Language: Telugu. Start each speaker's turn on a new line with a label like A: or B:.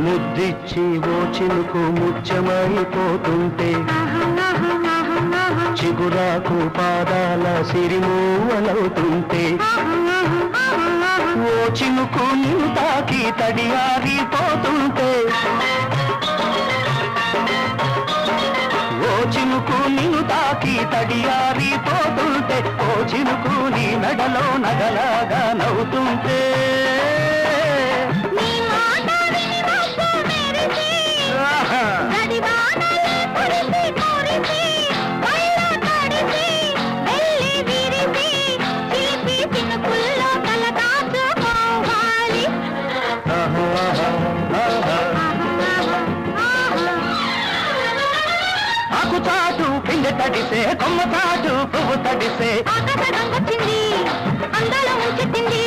A: ముద్దిచ్చి ఓ చినుకు ముత్యమైపోతుంటే చిగురాకు పాదాల సిరిమూవలవుతుంటే ఓ చినుకు నిన్ను తాకి తడియారిపోతుంటే ఓ చినుకు నిన్ను తాకి తడియారిపోతుంటే ఓ చినుకు నీ మెడలో నగలాగా నవ్వుతుంటే ఆకుచాటు పిండి తడిసే కొమ్మ చాటు పువ్వు తడిసే
B: ఆకాశ రంగొచ్చింది అందాల ముంచెత్తింది